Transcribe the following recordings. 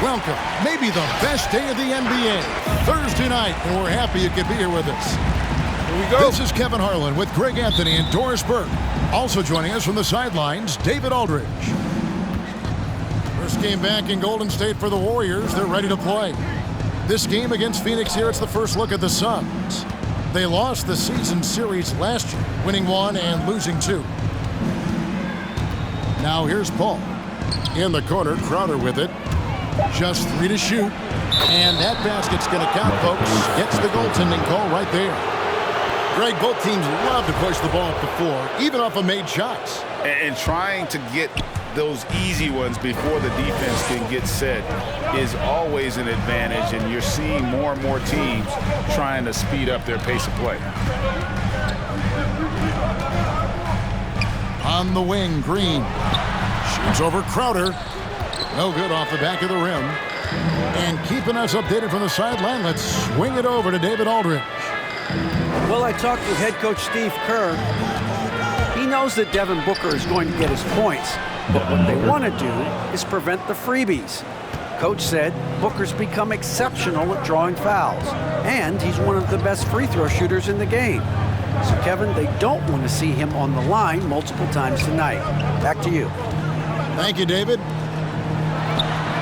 Welcome, maybe the best day of the NBA, Thursday night, and we're happy you could be here with us. Here we go. This is Kevin Harlan with Greg Anthony and Doris Burke. Also joining us from the sidelines, David Aldridge. First game back in Golden State for the Warriors. They're ready to play. This game against Phoenix here, it's the first look at the Suns. They lost the season series last year, winning 1 and losing 2. Now here's Paul. In the corner, Crowder with it. Just 3 to shoot. And that basket's going to count, folks. Gets the goaltending call right there. Greg, both teams love to push the ball up the floor, even off of made shots. And trying to get those easy ones before the defense can get set is always an advantage, and you're seeing more and more teams trying to speed up their pace of play. On the wing, Green. Shoots over Crowder. No good off the back of the rim. And keeping us updated from the sideline, let's swing it over to David Aldridge. Well, I talked with head coach Steve Kerr. He knows that Devin Booker is going to get his points, but what they want to do is prevent the freebies. Coach said Booker's become exceptional at drawing fouls, and he's one of the best free throw shooters in the game. So, Kevin, they don't want to see him on the line multiple times tonight. Back to you. Thank you, David.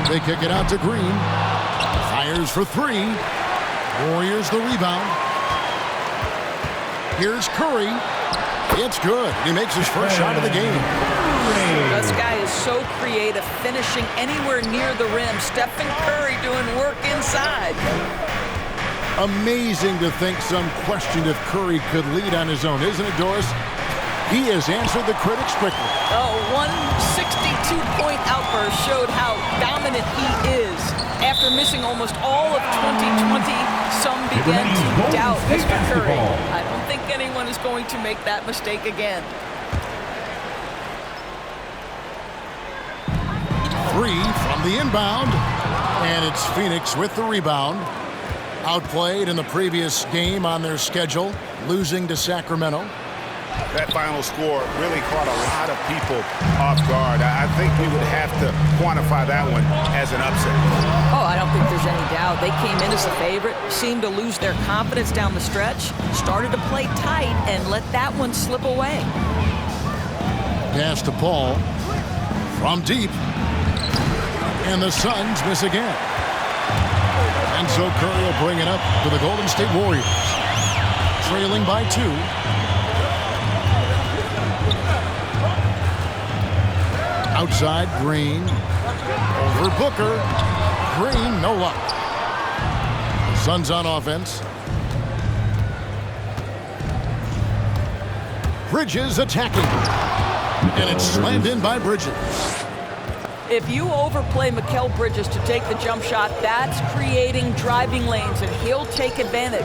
They kick it out to Green. Fires for 3. Warriors the rebound. Here's Curry. It's good. He makes his first shot of the game. This guy is so creative, finishing anywhere near the rim. Stephen Curry doing work inside. Amazing to think some questioned if Curry could lead on his own, isn't it, Doris? He has answered the critics quickly. Oh, 162-point outburst showed how dominant he is. After missing almost all of 2020, some began to doubt Mr. Curry. I don't think anyone is going to make that mistake again. 3 from the inbound. And it's Phoenix with the rebound. Outplayed in the previous game on their schedule, losing to Sacramento. That final score really caught a lot of people off guard. I think we would have to quantify that one as an upset. Oh, I don't think there's any doubt. They came in as a favorite, seemed to lose their confidence down the stretch, started to play tight, and let that one slip away. Pass to Paul from deep. And the Suns miss again. And so Curry will bring it up to the Golden State Warriors. Trailing by 2. Outside, Green. Over Booker. Green, no luck. Suns on offense. Bridges attacking. And it's slammed in by Bridges. If you overplay Mikal Bridges to take the jump shot, that's creating driving lanes, and he'll take advantage.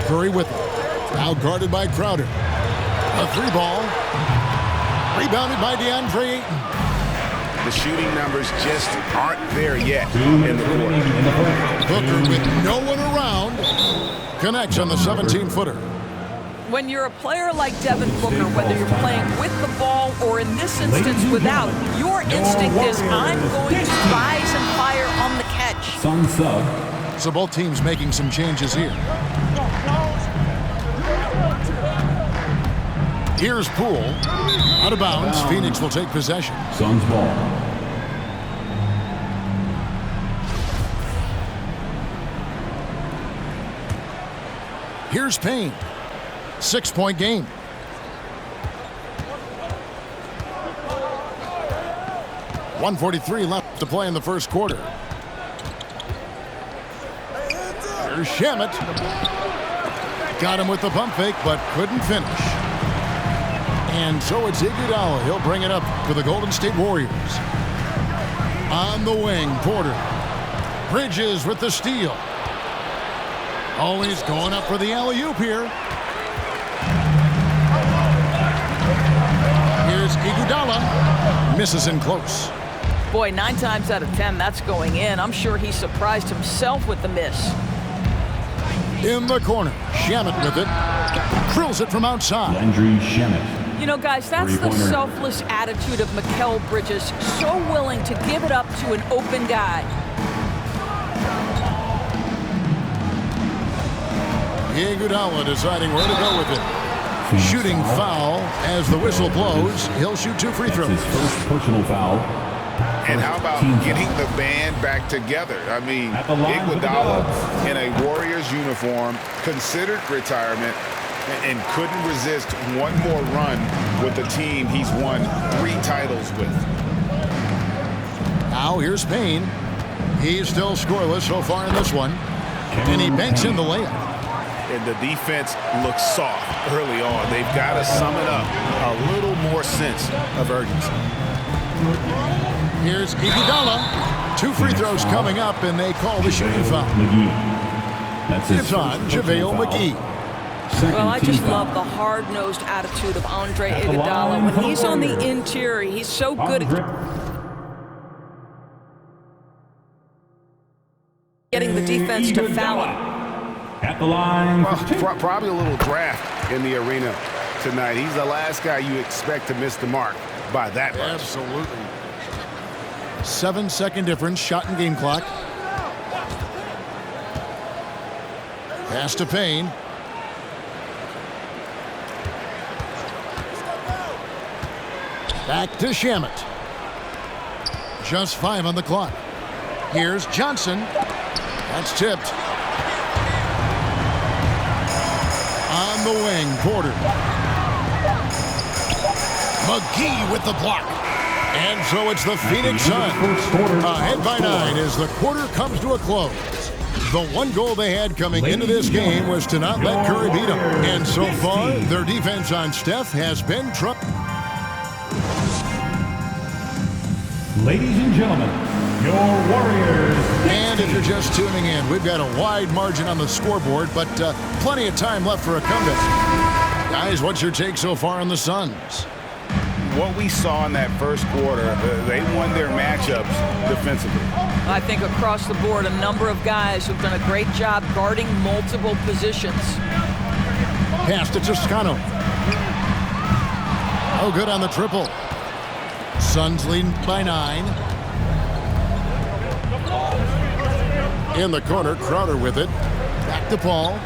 Curry with it. Now guarded by Crowder. A 3 ball. Rebounded by DeAndre Ayton. The shooting numbers just aren't there yet in the quarter. Booker with no one around. Connects on the 17-footer. When you're a player like Devin Booker, whether you're playing with the ball or in this instance without, your instinct is, I'm going to rise and fire on the catch. Sun sub. So both teams making some changes here. Here's Poole. Out of bounds. Phoenix will take possession. Suns ball. Here's Payne. 6-point game. .143 left to play in the first quarter. There's Shamet. Got him with the pump fake, but couldn't finish. And so it's Iguodala. He'll bring it up for the Golden State Warriors. On the wing, Porter. Bridges with the steal. Always going up for the alley-oop here. Here's Iguodala. Misses in close. Boy, 9 times out of 10, that's going in. I'm sure he surprised himself with the miss. In the corner, Shamet with it. Drills it from outside. Landry Shamet. You know, guys, that's the selfless attitude of Mikal Bridges, so willing to give it up to an open guy. Iguodala deciding where to go with it. Shooting foul as the whistle blows. He'll shoot 2 free throws. His first personal foul. And how about getting the band back together? I mean, Iguodala in a Warriors uniform, considered retirement, and couldn't resist one more run with the team he's won 3 titles with. Now here's Payne. He's still scoreless so far in this one. And he banks in the layup. And the defense looks soft early on. They've got to sum it up a little more sense of urgency. Here's Iguodala. 2 free throws coming up, and they call the shooting foul. It's on JaVale McGee. Well, I just love the hard-nosed attitude of Andre Iguodala. When he's on the interior, he's so good at getting the defense to foul him. At the line. Well, probably a little draft in the arena tonight. He's the last guy you expect to miss the mark by that much. Absolutely. 7-second difference, shot and game clock. Pass to Payne. Back to Shamet. Just 5 on the clock. Here's Johnson. That's tipped. On the wing, Porter. McGee with the block. And so it's the Phoenix Suns ahead by 9 as the quarter comes to a close. The one goal they had coming into this game was to not let Curry beat them. And so far, their defense on Steph has been trouble. Ladies and gentlemen, your Warriors. And if you're just tuning in, we've got a wide margin on the scoreboard, but plenty of time left for a comeback. Guys, what's your take so far on the Suns? What we saw in that first quarter, they won their matchups defensively. I think across the board, a number of guys who've done a great job guarding multiple positions. Pass to Toscano. Oh, good on the triple. Suns leading by 9. In the corner, Crowder with it. Back to Paul.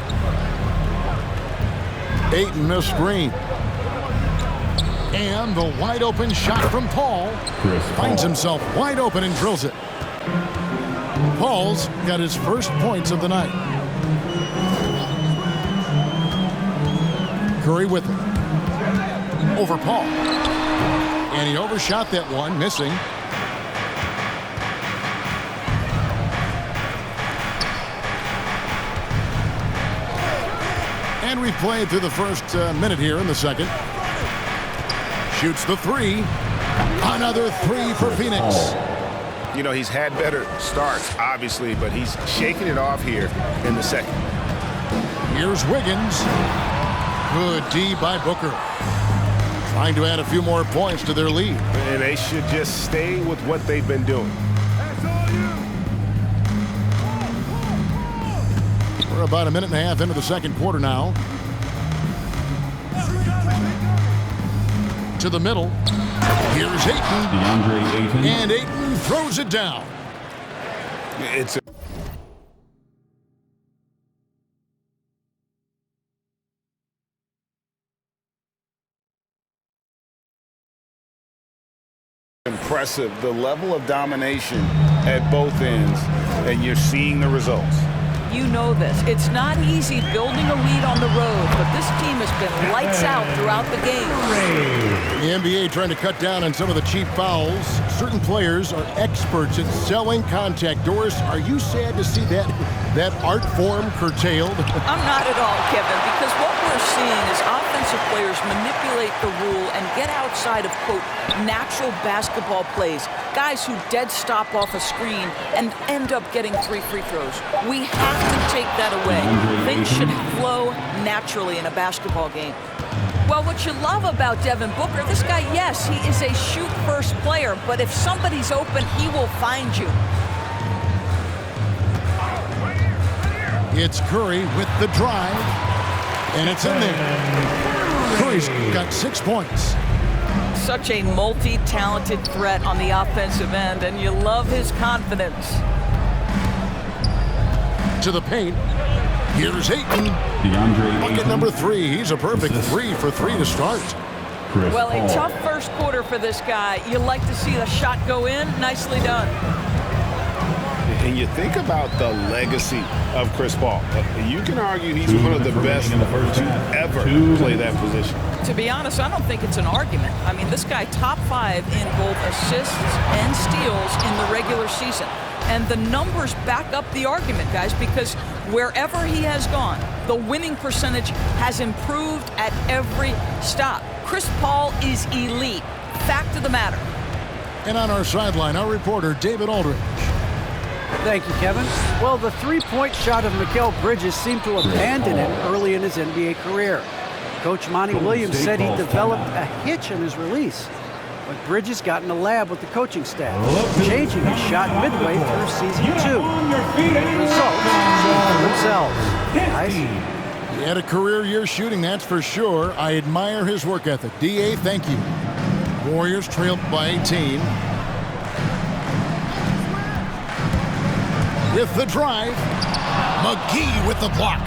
Ayton a screen. And the wide open shot from Paul. Finds himself wide open and drills it. Paul's got his first points of the night. Curry with it. Over Paul. And he overshot that one, missing. And we've played through the first minute here in the second. Shoots the 3. Another 3 for Phoenix. You know, he's had better starts, obviously, but he's shaking it off here in the second. Here's Wiggins. Good D by Booker. Trying to add a few more points to their lead. And they should just stay with what they've been doing. We're about a minute and a half into the second quarter now. To the middle. Here's Ayton. DeAndre Ayton. And Ayton throws it down. It's impressive, the level of domination at both ends, and you're seeing the results. You know this. It's not easy building a lead on the road, but this team has been lights out throughout the game. The NBA trying to cut down on some of the cheap fouls. Certain players are experts at selling contact. Doris, are you sad to see that art form curtailed? I'm not at all, Kevin, because what we're seeing is offensive players manipulate the rule and get outside of, quote, natural basketball plays. Guys who dead stop off a screen and end up getting 3 free throws. We have to take that away. Things should flow naturally in a basketball game. Well, what you love about Devin Booker, this guy, yes, he is a shoot-first player, but if somebody's open, he will find you. It's Curry with the drive, and it's in there. Curry's got 6 points. Such a multi-talented threat on the offensive end, and you love his confidence. To the paint. Here's Ayton. DeAndre Bucket Ayton. number 3. He's a perfect 3 for 3 to start. Chris Well, a Paul. tough first quarter for this guy. You like to see the shot go in. Nicely done. And you think about the legacy of Chris Paul. You can argue he's 2 one of the minutes best remaining in the first to half. ever 2 play minutes. that position. To be honest, I don't think it's an argument. I mean, this guy top 5 in both assists and steals in the regular season. And the numbers back up the argument, guys, because wherever he has gone, the winning percentage has improved at every stop. Chris Paul is elite. Fact of the matter. And on our sideline, our reporter, David Aldridge. Thank you, Kevin. Well, the three-point shot of Mikal Bridges seemed to abandon him early in his NBA career. Coach Monty Williams said he developed a hitch in his release. But Bridges got in the lab with the coaching staff, changing his shot midway through season 2. The results speak for themselves. Guys, He had a career year shooting, that's for sure. I admire his work ethic. D.A., thank you. Warriors trailed by 18. With the drive, McGee with the block.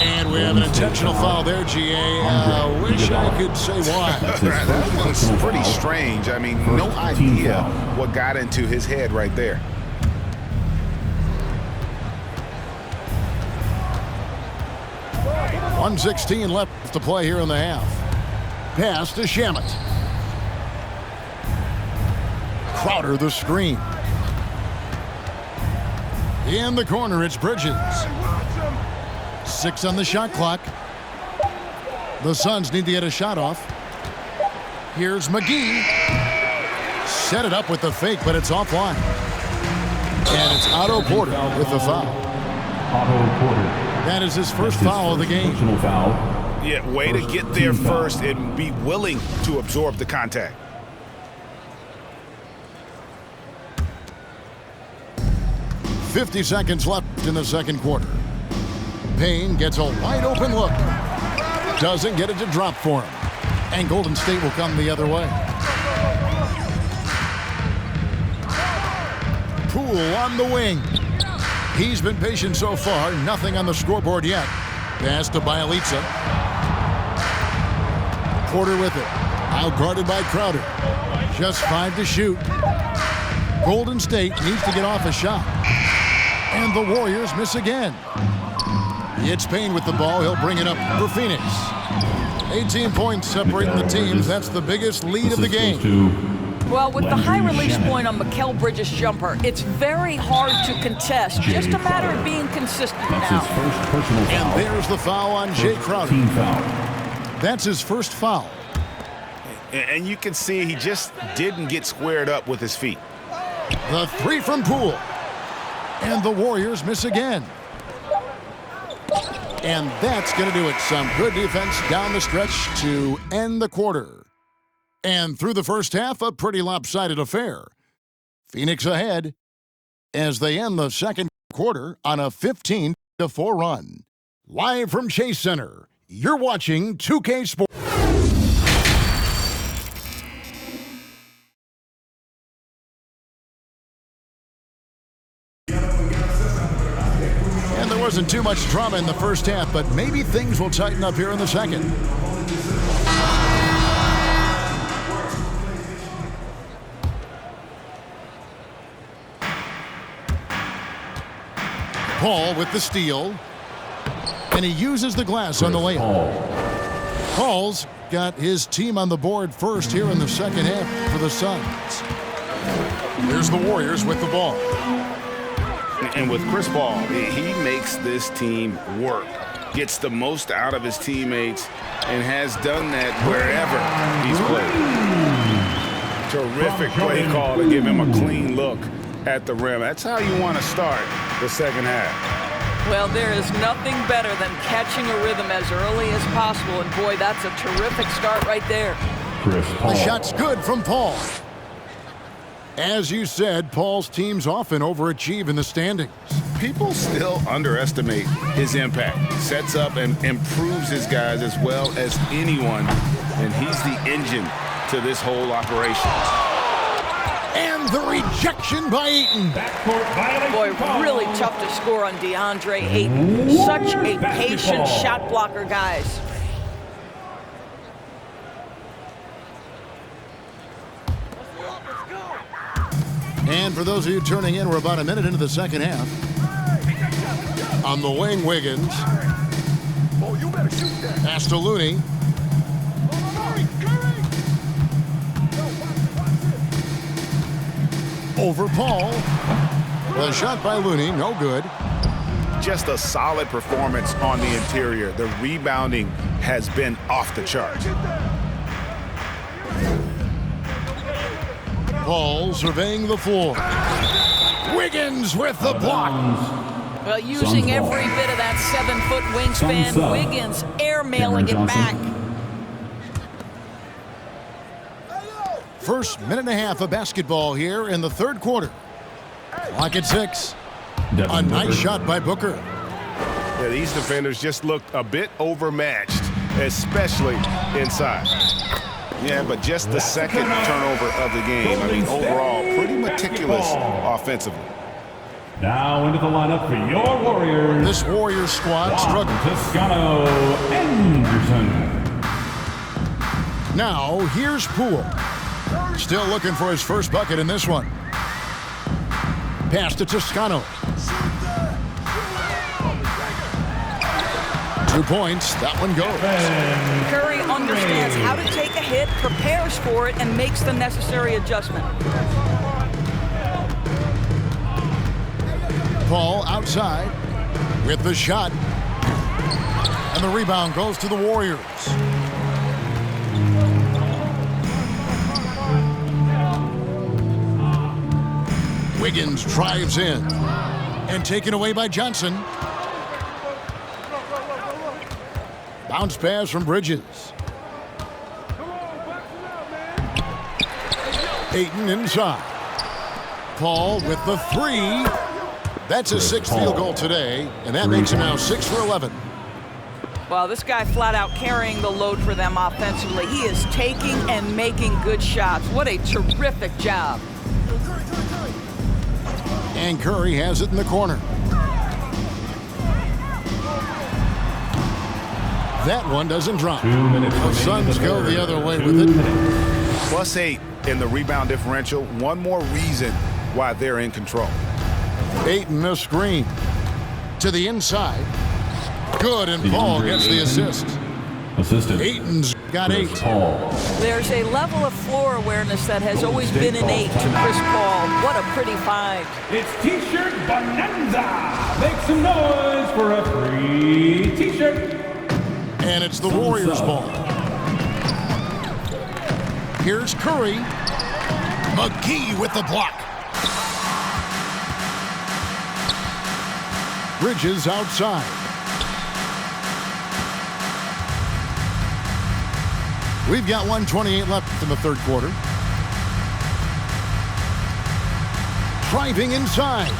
And we have an intentional foul there, G.A. Wish I could say why. That was pretty strange. I mean, no idea what got into his head right there. .116 left to play here in the half. Pass to Shamet. Crowder the screen. In the corner, it's Bridges. 6 on the shot clock. The Suns need to get a shot off. Here's McGee. Set it up with the fake, but it's offline. And it's Otto Porter with the foul. Otto Porter. That is his first That's his foul of the first game. Personal foul. Yeah, way to get there first and be willing to absorb the contact. .50 seconds left in the second quarter. Payne gets a wide open look. Doesn't get it to drop for him. And Golden State will come the other way. Poole on the wing. He's been patient so far. Nothing on the scoreboard yet. Pass to Bielitsa. Porter with it. Out guarded by Crowder. Just 5 to shoot. Golden State needs to get off a shot. And the Warriors miss again. It's Payne with the ball. He'll bring it up for Phoenix. 18 points separating the teams. That's the biggest lead of the game. Well, with the high release point on Mikal Bridges' jumper, it's very hard to contest. Just a matter of being consistent That's now. his first personal foul. And there's the foul on Jay Crowder. Team foul. That's his first foul. And you can see he just didn't get squared up with his feet. The 3 from Poole. And the Warriors miss again. And that's going to do it. Some good defense down the stretch to end the quarter. And through the first half, a pretty lopsided affair. Phoenix ahead as they end the second quarter on a 15-4 run. Live from Chase Center, you're watching 2K Sports. And there wasn't too much drama in the first half, but maybe things will tighten up here in the second. Paul with the steal. And he uses the glass on the layup. Paul's got his team on the board first here in the second half for the Suns. Here's the Warriors with the ball. And with Chris Paul, he makes this team work, gets the most out of his teammates, and has done that wherever he's played. Terrific play call to give him a clean look at the rim. That's how you want to start the second half. Well, there is nothing better than catching a rhythm as early as possible, and boy, that's a terrific start right there. Chris Paul. The shot's good from Paul. As you said, Paul's teams often overachieve in the standings. People still underestimate his impact. Sets up and improves his guys as well as anyone, and he's the engine to this whole operation. And the rejection by Ayton. Boy, really tough to score on DeAndre Ayton. Such a patient shot blocker, guys. And for those of you turning in, we're about a minute into the second half. On the wing, Wiggins. Pass to Looney. Over Paul. The shot by Looney, no good. Just a solid performance on the interior. The rebounding has been off the chart. Paul surveying the floor. Wiggins with the block. Well, using every bit of that 7-foot wingspan, Wiggins airmailing it back. First minute and a half of basketball here in the third quarter. Clock at 6. A nice shot by Booker. Yeah, these defenders just looked a bit overmatched, especially inside. Yeah, but just the second turnover of the game. I mean, overall, pretty meticulous offensively. Now into the lineup for your Warriors. This Warriors squad struggling. Toscano Anderson. Now, here's Poole. Still looking for his first bucket in this one. Pass to Toscano. 2 points. That one goes. Curry understands how to take a hit, prepares for it, and makes the necessary adjustment. Paul outside with the shot. And the rebound goes to the Warriors. Wiggins drives in and taken away by Johnson. Bounce pass from Bridges. Ayton inside. Paul with the 3. That's his 6th field goal today, and that makes him now 6 for 11. Well, this guy flat out carrying the load for them offensively. He is taking and making good shots. What a terrific job. And Curry has it in the corner. That one doesn't drop. 2 minutes. The Suns go the other way with it. +8 in the rebound differential. One more reason why they're in control. Ayton a screen to the inside. Good, and Paul gets the assist. Assistant. Ayton's got 8. Paul. There's a level of floor awareness that has always been innate to Chris Paul. What a pretty find. It's T-shirt Bonanza. Make some noise for a free T-shirt. And it's the Warriors' ball. Here's Curry. McGee with the block. Bridges outside. We've got 1:28 left in the third quarter. Driving inside.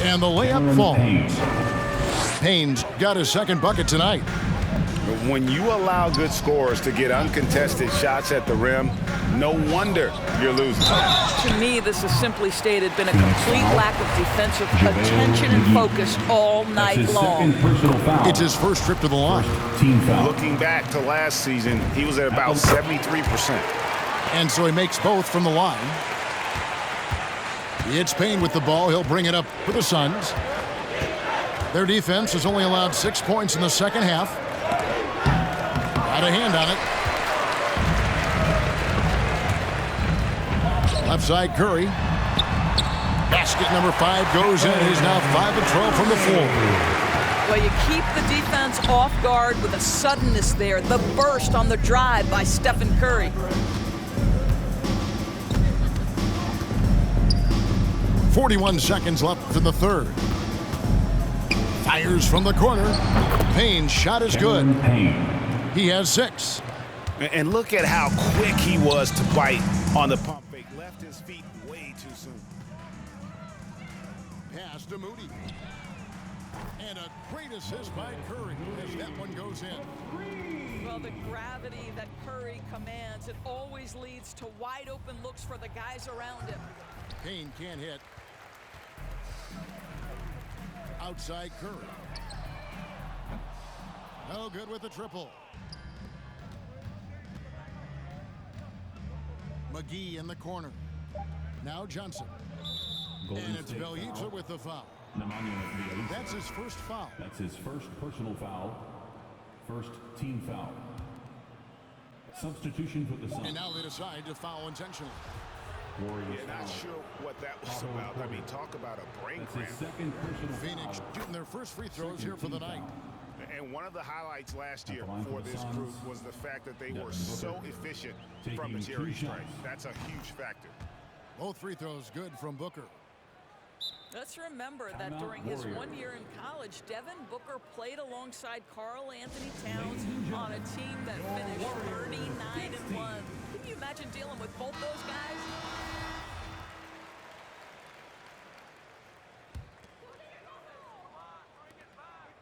And the layup falls. Payne's got his second bucket tonight. When you allow good scorers to get uncontested shots at the rim, no wonder you're losing. To me, this is simply stated been a complete lack of defensive attention and focus all night long. It's his first trip to the line. Team foul. Looking back to last season, he was at about 73%. And so he makes both from the line. It's Payne with the ball. He'll bring it up for the Suns. Their defense has only allowed 6 points in the second half. Got a hand on it. Left side, Curry. Basket number 5 goes in. He's now 5 of 12 from the floor. Well, you keep the defense off guard with a suddenness there. The burst on the drive by Stephen Curry. 41 seconds left in the third. Fires from the corner. Payne's shot is good. He has 6. And look at how quick he was to bite on the pump fake. Left his feet way too soon. Pass to Moody. And a great assist by Curry as that one goes in. Well, the gravity that Curry commands, it always leads to wide open looks for the guys around him. Payne can't hit. Outside Curry. No good with the triple. McGee in the corner. Now Johnson. And it's Bjelica with the foul. That's his first foul. That's his first personal foul. First team foul. Substitution for the Suns. And now they decide to foul intentionally. Yeah, not sure what that was about. I mean, talk about a brain That's cramp. his second personal Phoenix foul. shooting their first free throws here for the night. And one of the highlights last year line for for the this Suns, group was the fact that they Devin were Booker so efficient from the taking Terry 2 strike. shots. That's a huge factor. Both free throws good from Booker. Let's remember that Timeout, during his Warriors. 1 year in college, Devin Booker played alongside Karl Anthony Towns on a team that finished 39-1. Can you imagine dealing with both those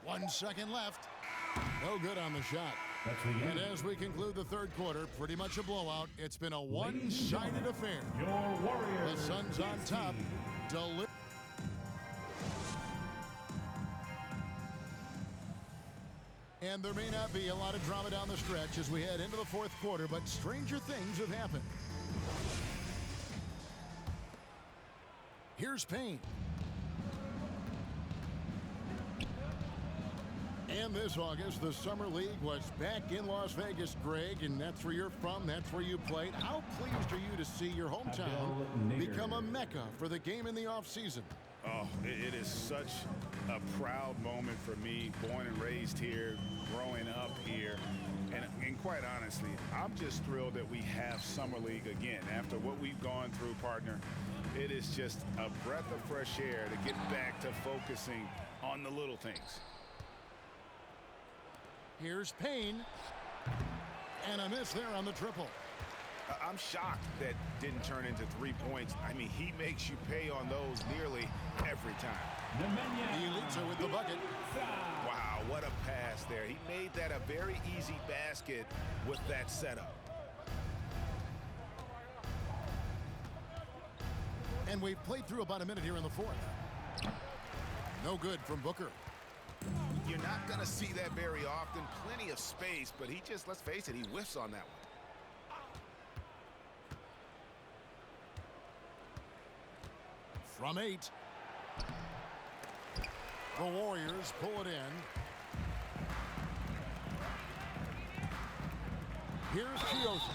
guys?1 second left. No good on the shot. That's the And end. as we conclude the third quarter, pretty much a blowout. It's been a one-sided affair. Your Warriors. The Suns on top. And there may not be a lot of drama down the stretch as we head into the fourth quarter, but stranger things have happened. Here's Payne. And this August, the Summer League was back in Las Vegas, Greg, and that's where you're from, that's where you played. How pleased are you to see your hometown become a mecca for the game in the offseason? Oh, it is such a proud moment for me, born and raised here, growing up here. And quite honestly, I'm just thrilled that we have Summer League again. After what we've gone through, partner, it is just a breath of fresh air to get back to focusing on the little things. Here's Payne. And a miss there on the triple. I'm shocked that didn't turn into 3 points. I mean, he makes you pay on those nearly every time. Bjelica with the bucket. Wow, what a pass there. He made that a very easy basket with that setup. And we've played through about a minute here in the fourth. No good from Booker. You're not going to see that very often. Plenty of space, but he just, let's face it, he whiffs on that one. From 8. The Warriors pull it in. Here's Chiosa.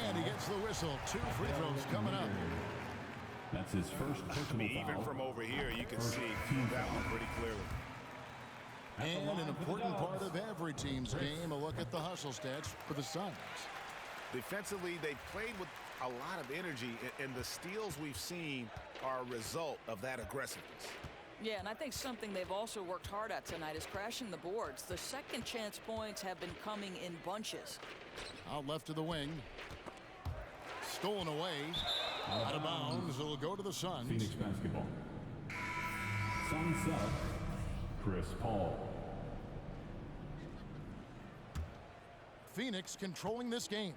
And he gets the whistle. 2 free throws coming up. That's his first personal foul. Even from over here, you can see that one pretty clearly. And an important part of every team's game, a look at the hustle stats for the Suns. Defensively, they played with a lot of energy, and the steals we've seen are a result of that aggressiveness. Yeah, and I think something they've also worked hard at tonight is crashing the boards. The second chance points have been coming in bunches. Out left to the wing. Stolen away. Out of bounds. It'll go to the Suns. Phoenix basketball. Suns up. Chris Paul. Phoenix controlling this game.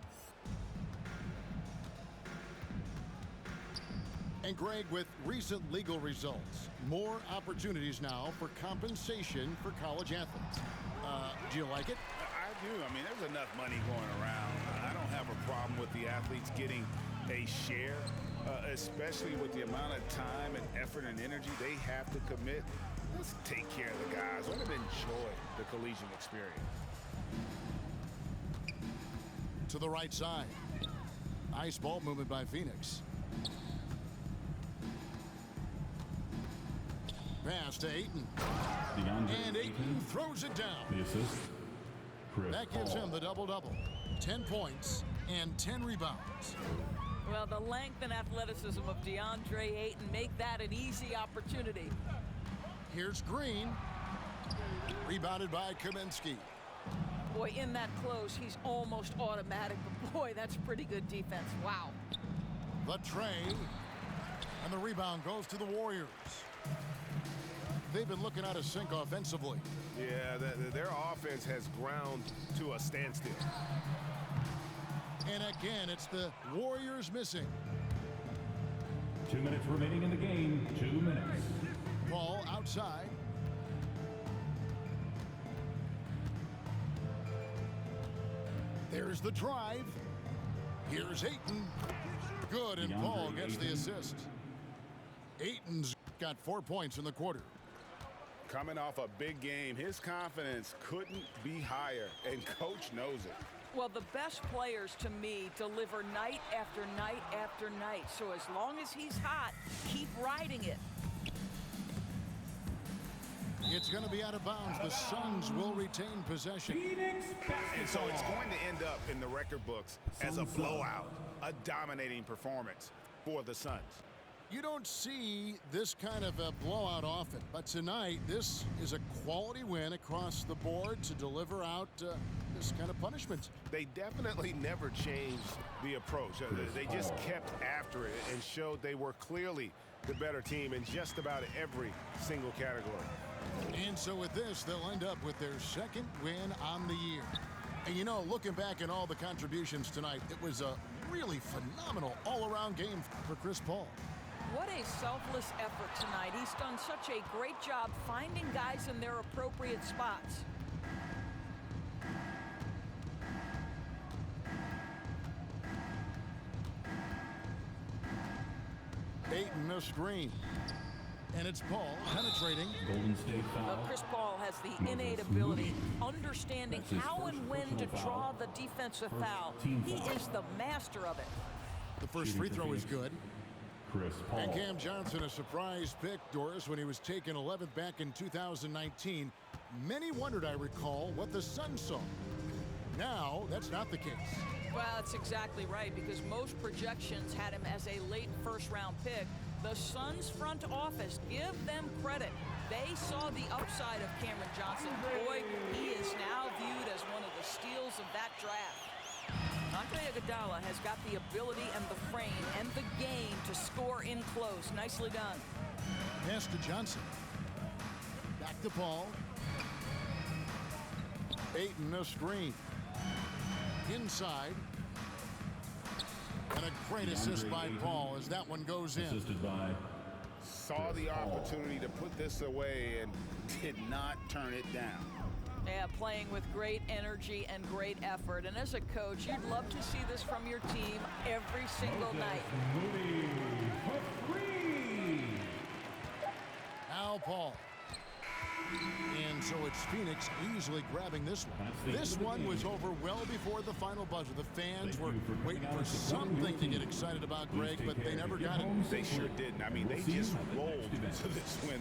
And Greg, with recent legal results, more opportunities now for compensation for college athletes. Do you like it? I do. I mean, there's enough money going around. I don't have a problem with the athletes getting a share, especially with the amount of time and effort and energy they have to commit. Let's take care of the guys. Let them enjoy the collegiate experience. To the right side. Nice ball movement by Phoenix. Pass to Ayton. And Ayton throws it down. The assist. Chris That gives Paul. him the double-double. 10 points and 10 rebounds. Well, the length and athleticism of DeAndre Ayton make that an easy opportunity. Here's Green. Rebounded by Kaminsky. Boy, in that close, he's almost automatic, but boy, that's pretty good defense. Wow. The tray. And the the rebound goes to the Warriors. They've been looking out of sync offensively. Yeah, their offense has ground to a standstill. And again, it's the Warriors missing. 2 minutes remaining in the game. 2 minutes. Paul outside. There's the drive. Here's Ayton. Good, and Paul gets the assist. Ayton's got 4 points in the quarter. Coming off a big game, his confidence couldn't be higher, and Coach knows it. Well, the best players to me deliver night after night after night. So as long as he's hot, keep riding it. It's going to be out of bounds. The Suns will retain possession. Phoenix basketball. And so it's going to end up in the record books as a blowout, a dominating performance for the Suns. You don't see this kind of a blowout often, but tonight this is a quality win across the board to deliver out this kind of punishment. They definitely never changed the approach. They just kept after it and showed they were clearly the better team in just about every single category. And so with this, they'll end up with their second win on the year. And you know, looking back at all the contributions tonight, it was a really phenomenal all-around game for Chris Paul. What a selfless effort tonight. He's done such a great job finding guys in their appropriate spots. Ayton a screen. And it's Paul penetrating. Golden State foul. Chris Paul has the innate ability, understanding how and when to draw the defensive foul. He is the master of it. The first free throw is good. Chris Paul. And Cam Johnson, a surprise pick, Doris, when he was taken 11th back in 2019. Many wondered, I recall, what the Suns saw. Now, that's not the case. Well, that's exactly right, because most projections had him as a late first-round pick. The Suns front office, give them credit. They saw the upside of Cameron Johnson. Boy, he is now viewed as one of the steals of that draft. Andre Iguodala has got the ability and the frame and the game to score in close. Nicely done. Pass to Johnson. Back to Paul. Ayton a screen. Inside. And a great assist by Paul as that one goes in. Assisted by Saw the opportunity to put this away and did not turn it down. Yeah, playing with great energy and great effort. And as a coach, you'd love to see this from your team every single night. Moody for three. Al Paul. And so it's Phoenix easily grabbing this one. This one was over well before the final buzzer. The fans were waiting for something to get excited about, Greg, but they never got it. They sure didn't. I mean, they just rolled to this win.